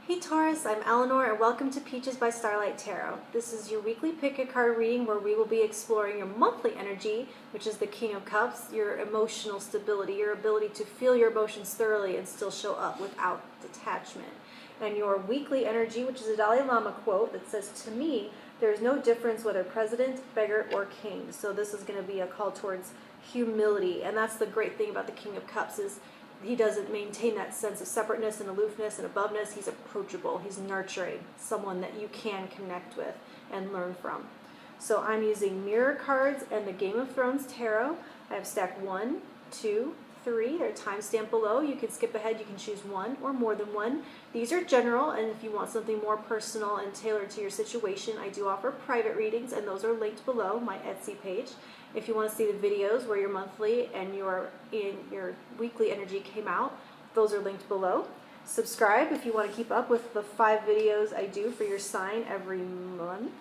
Hey Taurus, I'm Eleanor and welcome to Peaches by Starlight Tarot. This is your weekly pick a card reading where we will be exploring your monthly energy, which is the King of Cups, your emotional stability, your ability to feel your emotions thoroughly and still show up without detachment. And your weekly energy, which is a Dalai Lama quote that says, "To me, there is no difference whether president, beggar, or king." So this is going to be a call towards humility. And that's the great thing about the King of Cups is he doesn't maintain that sense of separateness and aloofness and aboveness. He's approachable. He's nurturing, someone that you can connect with and learn from. So I'm using mirror cards and the Game of Thrones tarot. I have stack 1, 2, 3. They're timestamped below. You can skip ahead. You can choose one or more than one. These are general, and if you want something more personal and tailored to your situation, I do offer private readings, and those are linked below my Etsy page. If you want to see the videos where your monthly and your weekly energy came out, those are linked below. Subscribe if you want to keep up with the 5 videos I do for your sign every month.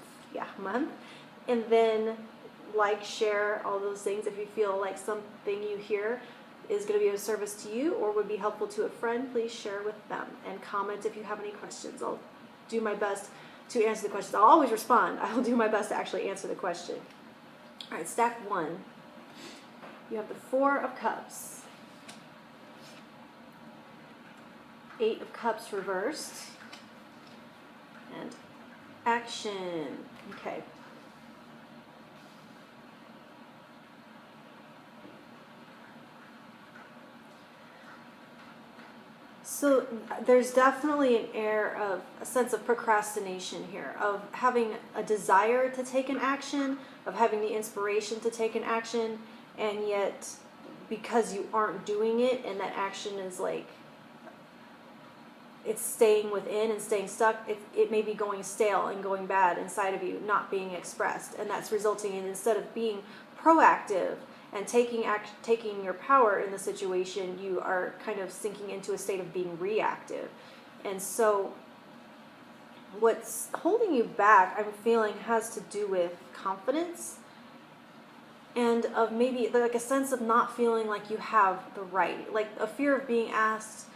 And then like, share, all those things. If you feel like something you hear is going to be of service to you or would be helpful to a friend, please share with them. And comment if you have any questions. I'll do my best to answer the questions. I'll always respond. I'll do my best to actually answer the question. All right, stack 1. You have the 4 of Cups, 8 of Cups reversed, and action. Okay. So there's definitely an air of a sense of procrastination here, of having a desire to take an action, of having the inspiration to take an action, and yet because you aren't doing it and that action is like, it's staying within and staying stuck, it may be going stale and going bad inside of you, not being expressed. And that's resulting in, instead of being proactive and taking your power in the situation, you are kind of sinking into a state of being reactive. And so what's holding you back, I'm feeling, has to do with confidence and of maybe like a sense of not feeling like you have the right, like a fear of being asked,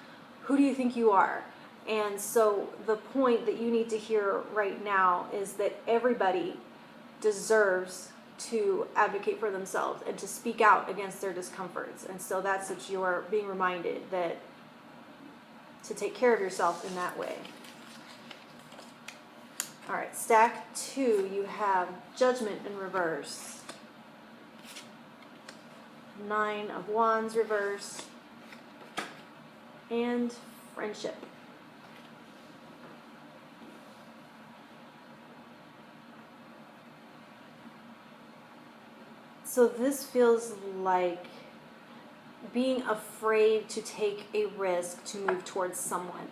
who do you think you are? And so the point that you need to hear right now is that everybody deserves to advocate for themselves and to speak out against their discomforts. And so that's what you're being reminded, that to take care of yourself in that way. All right, stack 2, you have Judgment in reverse, 9 of Wands reverse, and Friendship. So this feels like being afraid to take a risk to move towards someone.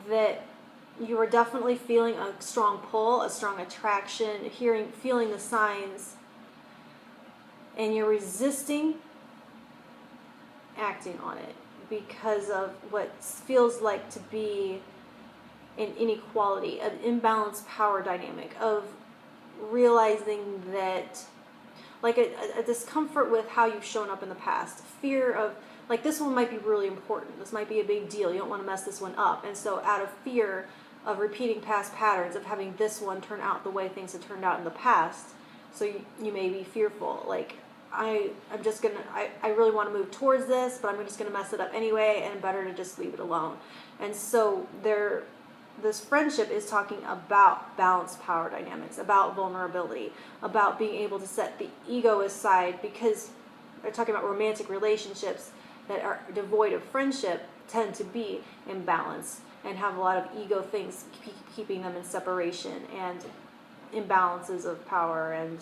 That you are definitely feeling a strong pull, a strong attraction, feeling the signs, and you're resisting acting on it because of what feels like to be an inequality, an imbalanced power dynamic, of realizing that, like a discomfort with how you've shown up in the past, fear of, like, this one might be really important, this might be a big deal, you don't want to mess this one up, and so out of fear of repeating past patterns, of having this one turn out the way things have turned out in the past, so you may be fearful, like, I really want to move towards this, but I'm just going to mess it up anyway, and better to just leave it alone. And so this friendship is talking about balanced power dynamics, about vulnerability, about being able to set the ego aside, because they're talking about romantic relationships that are devoid of friendship tend to be imbalanced and have a lot of ego things keeping them in separation and imbalances of power and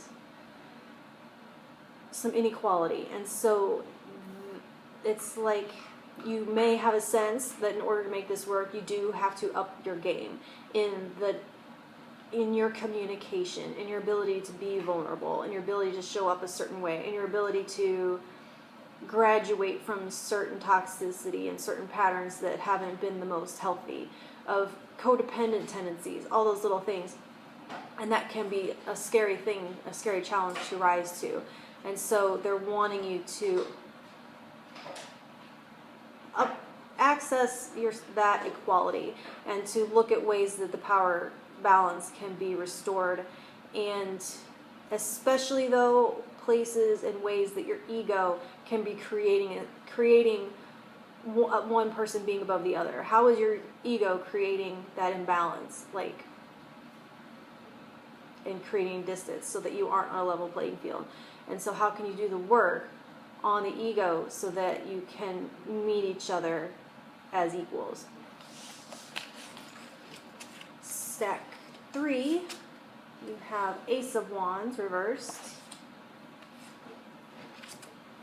some inequality. And so it's like, you may have a sense that in order to make this work, you do have to up your game in your communication, in your ability to be vulnerable, in your ability to show up a certain way, in your ability to graduate from certain toxicity and certain patterns that haven't been the most healthy, of codependent tendencies, all those little things. And that can be a scary thing, a scary challenge to rise to. And so they're wanting you to access that equality and to look at ways that the power balance can be restored, and especially though places and ways that your ego can be creating one person being above the other. How is your ego creating that imbalance, like, and creating distance so that you aren't on a level playing field? And so how can you do the work on the ego so that you can meet each other as equals? Stack 3, you have Ace of Wands reversed,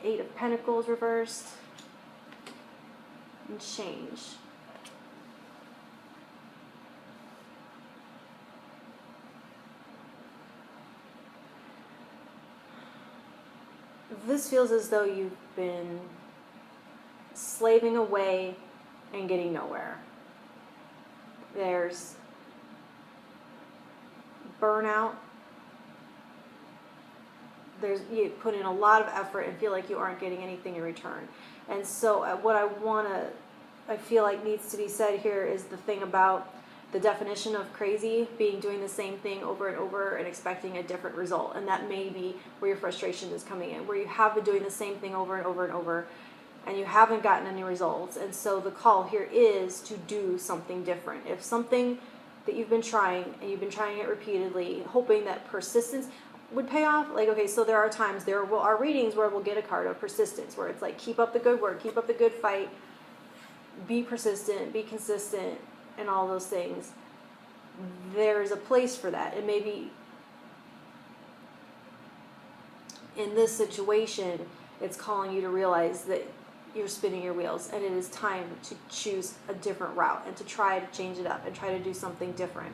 8 of Pentacles reversed, and Change. This feels as though you've been slaving away and getting nowhere. There's burnout. You put in a lot of effort and feel like you aren't getting anything in return. And so what I feel like needs to be said here is the thing about the definition of crazy being doing the same thing over and over and expecting a different result. And that may be where your frustration is coming in, where you have been doing the same thing over and over and over and you haven't gotten any results. And so the call here is to do something different. If something that you've been trying and you've been trying it repeatedly, hoping that persistence would pay off, like, okay, so there are times, there are readings where we'll get a card of persistence, where it's like, keep up the good work, keep up the good fight, be persistent, be consistent, and all those things. There's a place for that. And maybe in this situation, it's calling you to realize that you're spinning your wheels and it is time to choose a different route and to try to change it up and try to do something different.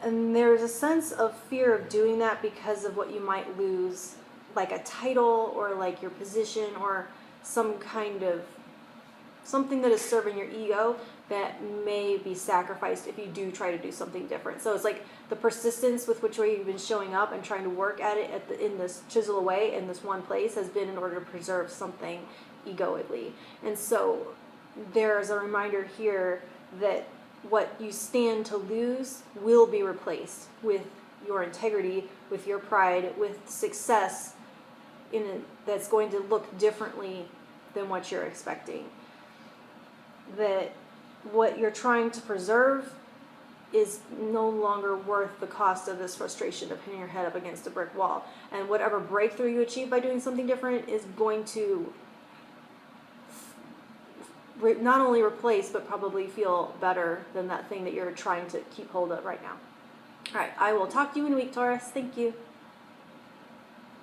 And there's a sense of fear of doing that because of what you might lose, like a title or like your position or some kind of something that is serving your ego that may be sacrificed if you do try to do something different. So it's like the persistence with which way you've been showing up and trying to work at it in this chisel away in this one place has been in order to preserve something egoically. And so there's a reminder here that what you stand to lose will be replaced with your integrity, with your pride, with success that's going to look differently than what you're expecting. That what you're trying to preserve is no longer worth the cost of this frustration of hitting your head up against a brick wall. And whatever breakthrough you achieve by doing something different is going to not only replace, but probably feel better than that thing that you're trying to keep hold of right now. All right, I will talk to you in a week, Taurus. Thank you.